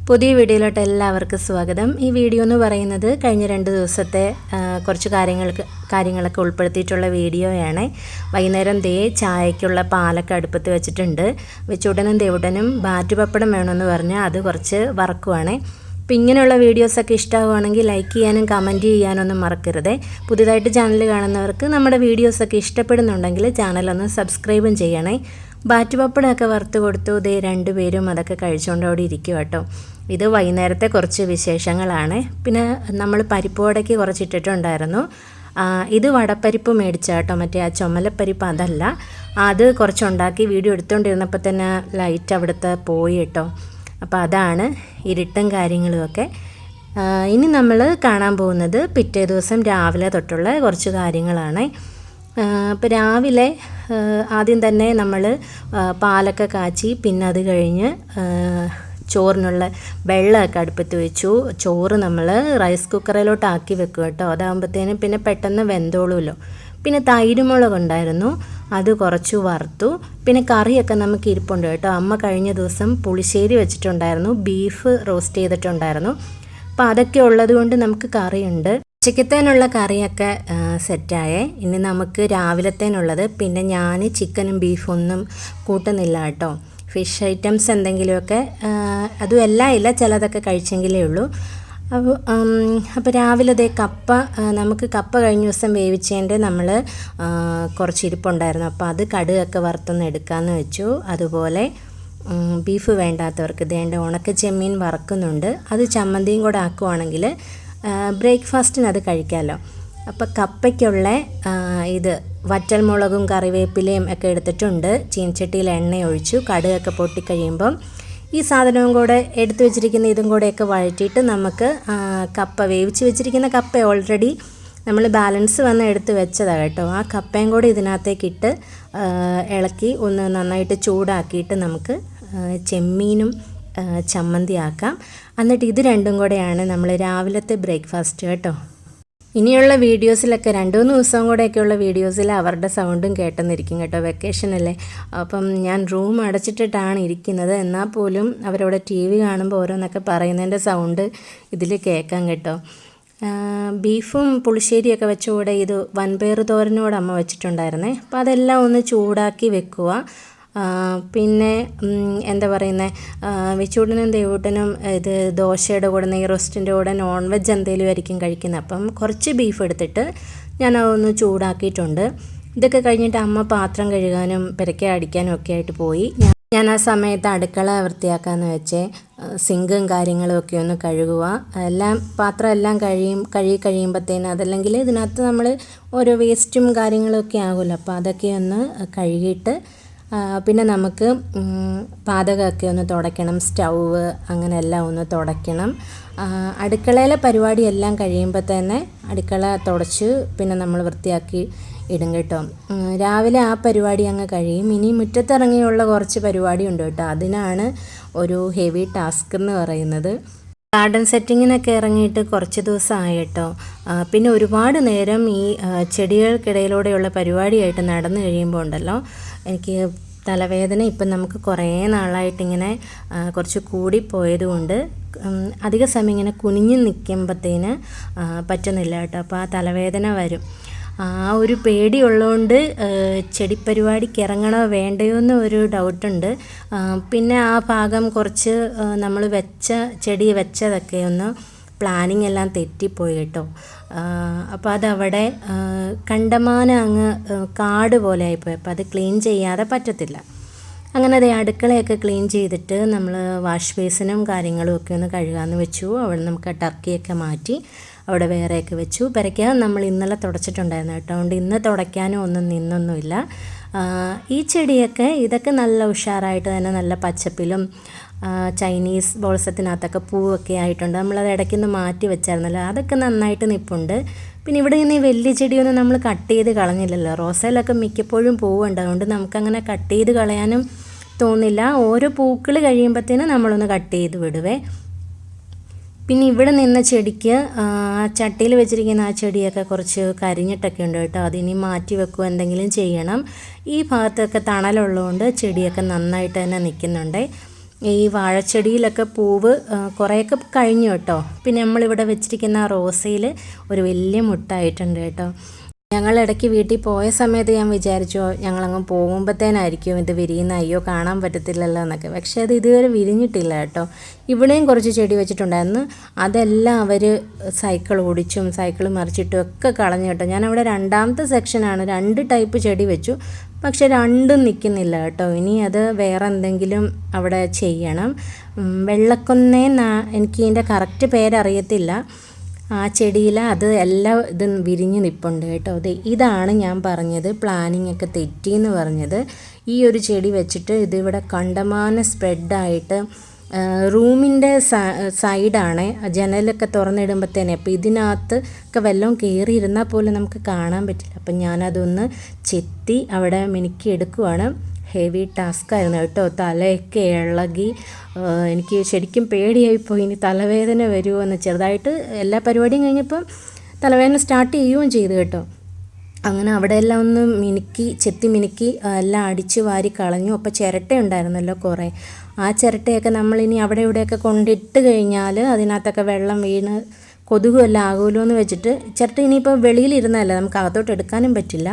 പുതിയ വീഡിയോയിലോട്ട് എല്ലാവർക്കും സ്വാഗതം. ഈ വീഡിയോ എന്ന് പറയുന്നത് കഴിഞ്ഞ 2 ദിവസത്തെ കുറച്ച് കാര്യങ്ങളൊക്കെ ഉൾപ്പെടുത്തിയിട്ടുള്ള വീഡിയോയാണ്. വൈകുന്നേരം ചായയ്ക്കുള്ള പാലൊക്കെ അടുപ്പത്ത് വെച്ചിട്ടുണ്ട്. വെച്ചുടനും ദേവുടനും ബാറ്റ് പപ്പടം വേണമെന്ന് പറഞ്ഞാൽ അത് കുറച്ച് വറക്കുവാണ്. അപ്പോൾ ഇങ്ങനെയുള്ള വീഡിയോസൊക്കെ ഇഷ്ടമാവുകയാണെങ്കിൽ ലൈക്ക് ചെയ്യാനും കമൻറ്റ് ചെയ്യാനൊന്നും മറക്കരുത്. പുതിയതായിട്ട് ചാനൽ കാണുന്നവർക്ക് നമ്മുടെ വീഡിയോസൊക്കെ ഇഷ്ടപ്പെടുന്നുണ്ടെങ്കിൽ ചാനലൊന്ന് സബ്സ്ക്രൈബും ചെയ്യണേ. ബാറ്റ് പപ്പടമൊക്കെ വറുത്ത് കൊടുത്തു. 2 പേരും അതൊക്കെ കഴിച്ചുകൊണ്ട് അവിടെ ഇരിക്കും കേട്ടോ. ഇത് വൈകുന്നേരത്തെ കുറച്ച് വിശേഷങ്ങളാണ്. പിന്നെ നമ്മൾ പരിപ്പ് വടയ്ക്ക് കുറച്ച് ഇട്ടിട്ടുണ്ടായിരുന്നു. ഇത് വടപ്പരിപ്പ് മേടിച്ച കേട്ടോ, മറ്റേ ആ ചുമലപ്പരിപ്പ് അതല്ല. അത് കുറച്ചുണ്ടാക്കി വീഡിയോ എടുത്തുകൊണ്ടിരുന്നപ്പോൾ തന്നെ ലൈറ്റ് അവിടുത്തെ പോയി കേട്ടോ. അപ്പോൾ അതാണ് ഇരുട്ടും കാര്യങ്ങളുമൊക്കെ. ഇനി നമ്മൾ കാണാൻ പോകുന്നത് പിറ്റേ ദിവസം രാവിലെ തൊട്ടുള്ള കുറച്ച് കാര്യങ്ങളാണ്. അപ്പോൾ രാവിലെ ആദ്യം തന്നെ നമ്മൾ പാലൊക്കെ കാച്ചി, പിന്നെ അത് കഴിഞ്ഞ് ചോറിനുള്ള വെള്ളമൊക്കെ അടുപ്പത്ത് വെച്ചു. ചോറ് നമ്മൾ റൈസ് കുക്കറിലോട്ട് ആക്കി വെക്കും കേട്ടോ. അതാകുമ്പോഴത്തേനും പിന്നെ പെട്ടെന്ന് വെന്തോളുമല്ലോ. പിന്നെ തൈരുമുളക് ഉണ്ടായിരുന്നു, അത് കുറച്ച് വറുത്തു. പിന്നെ കറിയൊക്കെ നമുക്ക് ഇരിപ്പുണ്ട് കേട്ടോ. അമ്മ കഴിഞ്ഞ ദിവസം പുളിശ്ശേരി വെച്ചിട്ടുണ്ടായിരുന്നു, ബീഫ് റോസ്റ്റ് ചെയ്തിട്ടുണ്ടായിരുന്നു. അപ്പോൾ അതൊക്കെ ഉള്ളത് കൊണ്ട് നമുക്ക് കറിയുണ്ട്. ഉച്ചക്കത്തേനുള്ള കറിയൊക്കെ സെറ്റായേ. ഇനി നമുക്ക് രാവിലത്തേനുള്ളത്. പിന്നെ ഞാൻ ചിക്കനും ബീഫും ഒന്നും കൂട്ടുന്നില്ല കേട്ടോ. ഫിഷ് ഐറ്റംസ് എന്തെങ്കിലുമൊക്കെ, അതും എല്ലാം ഇല്ല, ചിലതൊക്കെ കഴിച്ചെങ്കിലേ ഉള്ളൂ. അപ്പോൾ രാവിലെ നമുക്ക് കപ്പ കഴിഞ്ഞ ദിവസം വേവിച്ചതിൻ്റെ നമ്മൾ കുറച്ച് ഇരിപ്പുണ്ടായിരുന്നു. അപ്പോൾ അത് കടുകൊക്കെ വറുത്തൊന്ന് എടുക്കാമെന്ന് വെച്ചു. അതുപോലെ ബീഫ് വേണ്ടാത്തവർക്ക് ഉണക്ക ചെമ്മീൻ വറക്കുന്നുണ്ട്. അത് ചമ്മന്തിയും കൂടെ ആക്കുവാണെങ്കിൽ ബ്രേക്ക്ഫാസ്റ്റിന് അത് കഴിക്കാമല്ലോ. അപ്പോൾ കപ്പയ്ക്കുള്ള ഇത് വറ്റൽമുളകും കറിവേപ്പിലയും ഒക്കെ എടുത്തിട്ടുണ്ട്. ചീനച്ചട്ടിയിൽ എണ്ണ ഒഴിച്ചു. കടുകൊക്കെ പൊട്ടിക്കഴിയുമ്പം ഈ സാധനവും കൂടെ എടുത്തു വെച്ചിരിക്കുന്ന ഇതും കൂടെയൊക്കെ വഴറ്റിയിട്ട് നമുക്ക് വേവിച്ച് വെച്ചിരിക്കുന്ന കപ്പ ഓൾറെഡി നമ്മൾ ബാലൻസ് വന്ന് എടുത്ത് വെച്ചതാണ് കേട്ടോ. ആ കപ്പയും കൂടെ ഇതിനകത്തേക്കിട്ട് ഇളക്കി ഒന്ന് നന്നായിട്ട് ചൂടാക്കിയിട്ട് നമുക്ക് ചെമ്മീനും ചമ്മന്തി ആക്കാം. എന്നിട്ട് ഇത് രണ്ടും കൂടെയാണ് നമ്മൾ രാവിലത്തെ ബ്രേക്ക്ഫാസ്റ്റ് കേട്ടോ. ഇനിയുള്ള വീഡിയോസിലൊക്കെ 2-3 ദിവസം കൂടെയൊക്കെയുള്ള വീഡിയോസിൽ അവരുടെ സൗണ്ടും കേട്ടെന്നിരിക്കും കേട്ടോ. വെക്കേഷനല്ലേ, അപ്പം ഞാൻ റൂം അടച്ചിട്ടിട്ടാണ് ഇരിക്കുന്നത്. എന്നാൽ പോലും അവരവിടെ TV കാണുമ്പോൾ ഓരോന്നൊക്കെ പറയുന്നതിൻ്റെ സൗണ്ട് ഇതിൽ കേൾക്കാം കേട്ടോ. ബീഫും പുളിശ്ശേരിയൊക്കെ വെച്ച കൂടെ ഇത് വൻപയർ തോരനോട് അമ്മ വെച്ചിട്ടുണ്ടായിരുന്നേ. അപ്പോൾ അതെല്ലാം ഒന്ന് ചൂടാക്കി വെക്കുക. പിന്നെ എന്താ പറയുന്നത്, വെച്ചൂട്ടനും ദേവൂട്ടനും ഇത് ദോശയുടെ കൂടെ നെയ് റോസ്റ്റിൻ്റെ കൂടെ നോൺ വെജ് എന്തെങ്കിലും ആയിരിക്കും കഴിക്കുന്നത്. അപ്പം കുറച്ച് ബീഫ് എടുത്തിട്ട് ഞാൻ അതൊന്ന് ചൂടാക്കിയിട്ടുണ്ട്. ഇതൊക്കെ കഴിഞ്ഞിട്ട് അമ്മ പാത്രം കഴുകാനും പെരക്കെ അടിക്കാനും ഒക്കെ ആയിട്ട് പോയി. ഞാൻ ആ സമയത്ത് അടുക്കള വൃത്തിയാക്കാമെന്ന് വെച്ചേ. സിങ്കും കാര്യങ്ങളും ഒക്കെ ഒന്ന് കഴുകുക. പാത്രം എല്ലാം കഴുകി കഴിയുമ്പോഴത്തേന്, അതല്ലെങ്കിൽ ഇതിനകത്ത് നമ്മൾ ഓരോ വേസ്റ്റും കാര്യങ്ങളൊക്കെ ആകുമല്ലോ. അപ്പോൾ അതൊക്കെ ഒന്ന് കഴുകിയിട്ട് പിന്നെ നമുക്ക് പാചകമൊക്കെ ഒന്ന് തുടയ്ക്കണം. സ്റ്റൗവ് അങ്ങനെ എല്ലാം ഒന്ന് തുടയ്ക്കണം. അടുക്കളയിലെ പരിപാടിയെല്ലാം കഴിയുമ്പോൾ തന്നെ അടുക്കള തുടച്ച് പിന്നെ നമ്മൾ വൃത്തിയാക്കി ഇടും കേട്ടോ. രാവിലെ ആ പരിപാടി അങ്ങ് കഴിയും. ഇനി മുറ്റത്തിറങ്ങിയുള്ള കുറച്ച് പരിപാടി ഉണ്ട് കേട്ടോ. അതിനാണ് ഒരു ഹെവി ടാസ്ക് എന്ന് പറയുന്നത്. ഗാർഡൻ സെറ്റിങ്ങിനൊക്കെ ഇറങ്ങിയിട്ട് കുറച്ച് ദിവസമായി കേട്ടോ. പിന്നെ ഒരുപാട് നേരം ഈ ചെടികൾക്കിടയിലൂടെയുള്ള പരിപാടിയായിട്ട് നടന്നു കഴിയുമ്പോൾ ഉണ്ടല്ലോ, എനിക്ക് തലവേദന ഇപ്പം നമുക്ക് കുറേ നാളായിട്ടിങ്ങനെ കുറച്ച് കൂടിപ്പോയത് കൊണ്ട് അധിക സമയം ഇങ്ങനെ കുനിഞ്ഞ് നിൽക്കുമ്പോഴത്തേന് പറ്റുന്നില്ല കേട്ടോ. അപ്പോൾ ആ തലവേദന വരും. ആ ഒരു പേടിയുള്ളതുകൊണ്ട് ചെടിപ്പരിപാടിക്ക് ഇറങ്ങണോ വേണ്ടയോ എന്ന് ഒരു ഡൗട്ടുണ്ട്. പിന്നെ ആ ഭാഗം കുറച്ച് നമ്മൾ ചെടി വെച്ചതൊക്കെ ഒന്ന് പ്ലാനിങ് എല്ലാം തെറ്റിപ്പോയി കേട്ടോ. അപ്പോൾ അതവിടെ കണ്ടമാനം അങ്ങ് കാട് പോലെ ആയിപ്പോയി. അപ്പോൾ അത് ക്ലീൻ ചെയ്യാതെ പറ്റത്തില്ല. അങ്ങനെ അടുക്കളയൊക്കെ ക്ലീൻ ചെയ്തിട്ട് നമ്മൾ വാഷ് ബേസിനും കാര്യങ്ങളും ഒക്കെ ഒന്ന് കഴുകാമെന്ന് വെച്ചു. അവിടെ നമുക്ക് ടർക്കിയൊക്കെ മാറ്റി അവിടെ വേറെയൊക്കെ വെച്ചു. പെരയ്ക്കാൻ നമ്മൾ ഇന്നലെ തുടച്ചിട്ടുണ്ടായിരുന്നു കേട്ടോ. അതുകൊണ്ട് ഇന്ന് തുടയ്ക്കാനും ഒന്നും നിന്നൊന്നുമില്ല. ഈ ചെടിയൊക്കെ ഇതൊക്കെ നല്ല ഉഷാറായിട്ട് തന്നെ നല്ല പച്ചപ്പിലും ചൈനീസ് ബോൾസത്തിനകത്തൊക്കെ പൂവൊക്കെ ആയിട്ടുണ്ട്. നമ്മളത് ഇടയ്ക്കൊന്ന് മാറ്റി വെച്ചായിരുന്നല്ലോ, അതൊക്കെ നന്നായിട്ട് നിൽപ്പുണ്ട്. പിന്നെ ഇവിടെ നിന്ന് ഈ വലിയ ചെടിയൊന്നും നമ്മൾ കട്ട് ചെയ്ത് കളഞ്ഞില്ലല്ലോ. റോസയിലൊക്കെ മിക്കപ്പോഴും പൂവുണ്ട്, അതുകൊണ്ട് നമുക്കങ്ങനെ കട്ട് ചെയ്ത് കളയാനും തോന്നില്ല. ഓരോ പൂക്കൾ കഴിയുമ്പോഴത്തേനും നമ്മളൊന്ന് കട്ട് ചെയ്ത് വിടുവേ. പിന്നെ ഇവിടെ നിന്ന ചെടിക്ക് ചട്ടിയിൽ വെച്ചിരിക്കുന്ന ആ ചെടിയൊക്കെ കുറച്ച് കരിഞ്ഞിട്ടൊക്കെ ഉണ്ട് കേട്ടോ. അതിനി മാറ്റി വെക്കുക എന്തെങ്കിലും ചെയ്യണം. ഈ ഭാഗത്തൊക്കെ തണലുള്ളതുകൊണ്ട് ചെടിയൊക്കെ നന്നായിട്ട് തന്നെ നിൽക്കുന്നുണ്ട്. ഈ വാഴച്ചെടിയിലൊക്കെ പൂവ് കുറേയൊക്കെ കഴിഞ്ഞു കേട്ടോ. പിന്നെ നമ്മളിവിടെ വെച്ചിരിക്കുന്ന റോസയിൽ ഒരു വലിയ മുട്ടായിട്ടുണ്ട് കേട്ടോ. ഞങ്ങളിടയ്ക്ക് വീട്ടിൽ പോയ സമയത്ത് ഞാൻ വിചാരിച്ചു ഞങ്ങളങ്ങ് പോകുമ്പോഴത്തേനായിരിക്കും ഇത് വിരിയുന്ന, അയ്യോ കാണാൻ പറ്റത്തില്ലല്ലോ എന്നൊക്കെ. പക്ഷേ അത് ഇതുവരെ വിരിഞ്ഞിട്ടില്ല കേട്ടോ. ഇവിടെയും കുറച്ച് ചെടി വെച്ചിട്ടുണ്ടായിരുന്നു. അതെല്ലാം അവർ സൈക്കിൾ ഓടിച്ചും സൈക്കിൾ മറിച്ചിട്ടും ഒക്കെ കളഞ്ഞു കേട്ടോ. ഞാനവിടെ രണ്ടാമത്തെ സെക്ഷനാണ്, 2 ടൈപ്പ് ചെടി വെച്ചു. പക്ഷെ രണ്ടും നിൽക്കുന്നില്ല കേട്ടോ. ഇനി അത് വേറെ എന്തെങ്കിലും അവിടെ ചെയ്യണം. എനിക്ക് ഇതിൻ്റെ കറക്റ്റ് പേരറിയത്തില്ല. ആ ചെടിയിൽ അത് എല്ലാം ഇത് വിരിഞ്ഞ് നിൽപ്പുണ്ട് കേട്ടോ. ഇതാണ് ഞാൻ പറഞ്ഞത് പ്ലാനിങ് ഒക്കെ തെറ്റിയെന്ന് പറഞ്ഞത്. ഈ ഒരു ചെടി വെച്ചിട്ട് ഇതിവിടെ കണ്ടമാനം സ്പ്രെഡായിട്ട് റൂമിൻ്റെ സൈഡാണ്, ജനലൊക്കെ തുറന്നിടുമ്പോഴത്തേനെ. അപ്പോൾ ഇതിനകത്ത് ഒക്കെ വല്ലതും കയറിയിരുന്നാൽ പോലും നമുക്ക് കാണാൻ പറ്റില്ല. അപ്പം ഞാനതൊന്ന് ചെത്തി അവിടെ മിനുക്കി എടുക്കുവാണ്. ഹെവി ടാസ്ക്കായിരുന്നു കേട്ടോ. തലയൊക്കെ ഇളകി എനിക്ക് ശരിക്കും പേടിയായിപ്പോയി, ഇനി തലവേദന വരുമോ എന്ന്. ചെറുതായിട്ട് എല്ലാ പരിപാടിയും കഴിഞ്ഞപ്പം തലവേദന സ്റ്റാർട്ട് ചെയ്യുകയും ചെയ്തു കേട്ടോ. അങ്ങനെ അവിടെ എല്ലാം ഒന്ന് ചെത്തി മിനുക്കി എല്ലാം അടിച്ച് വാരി കളഞ്ഞു. അപ്പോൾ ചിരട്ട ഉണ്ടായിരുന്നല്ലോ കുറേ. ആ ചിരട്ടയൊക്കെ നമ്മളിനി അവിടെ ഇവിടെയൊക്കെ കൊണ്ടിട്ട് കഴിഞ്ഞാൽ അതിനകത്തൊക്കെ വെള്ളം വീണ് കൊതുകുമെല്ലാം ആകുമല്ലോ എന്ന് വെച്ചിട്ട് ചിരട്ട ഇനിയിപ്പോൾ വെളിയിലിരുന്നതല്ലേ, നമുക്ക് അകത്തോട്ട് എടുക്കാനും പറ്റില്ല.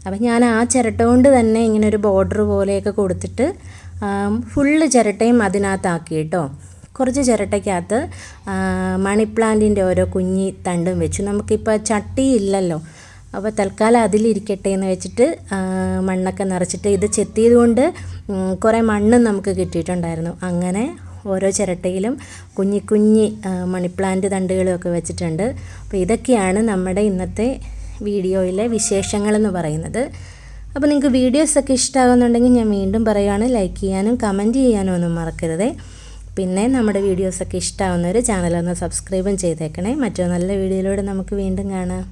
അപ്പം ഞാൻ ആ ചിരട്ട കൊണ്ട് തന്നെ ഇങ്ങനെ ഒരു ബോർഡർ പോലെയൊക്കെ കൊടുത്തിട്ട് ഫുള്ള് ചിരട്ടയും അതിനകത്താക്കി കേട്ടോ. കുറച്ച് ചിരട്ടയ്ക്കകത്ത് മണി പ്ലാന്റിൻ്റെ ഓരോ കുഞ്ഞി തണ്ടും വെച്ചു. നമുക്കിപ്പോൾ ചട്ടി ഇല്ലല്ലോ, അപ്പോൾ തൽക്കാലം അതിലിരിക്കട്ടെ എന്ന് വെച്ചിട്ട് മണ്ണൊക്കെ നിറച്ചിട്ട് ഇത് ചെത്തിയത് കൊണ്ട് കുറേ മണ്ണും നമുക്ക് കിട്ടിയിട്ടുണ്ടായിരുന്നു. അങ്ങനെ ഓരോ ചിരട്ടയിലും കുഞ്ഞി മണി പ്ലാന്റ് തണ്ടുകളൊക്കെ വെച്ചിട്ടുണ്ട്. അപ്പോൾ ഇതൊക്കെയാണ് നമ്മുടെ ഇന്നത്തെ വീഡിയോയിലെ വിശേഷങ്ങളെന്ന് പറയുന്നത്. അപ്പോൾ നിങ്ങൾക്ക് വീഡിയോസൊക്കെ ഇഷ്ടമാകുന്നുണ്ടെങ്കിൽ ഞാൻ വീണ്ടും പറയുകയാണ്, ലൈക്ക് ചെയ്യാനും കമൻറ്റ് ചെയ്യാനും ഒന്നും മറക്കരുത്. പിന്നെ നമ്മുടെ വീഡിയോസൊക്കെ ഇഷ്ടമാകുന്നവർ ചാനലൊന്ന് സബ്സ്ക്രൈബും ചെയ്തേക്കണേ. മറ്റൊരു നല്ല വീഡിയോയിലൂടെ നമുക്ക് വീണ്ടും കാണാം.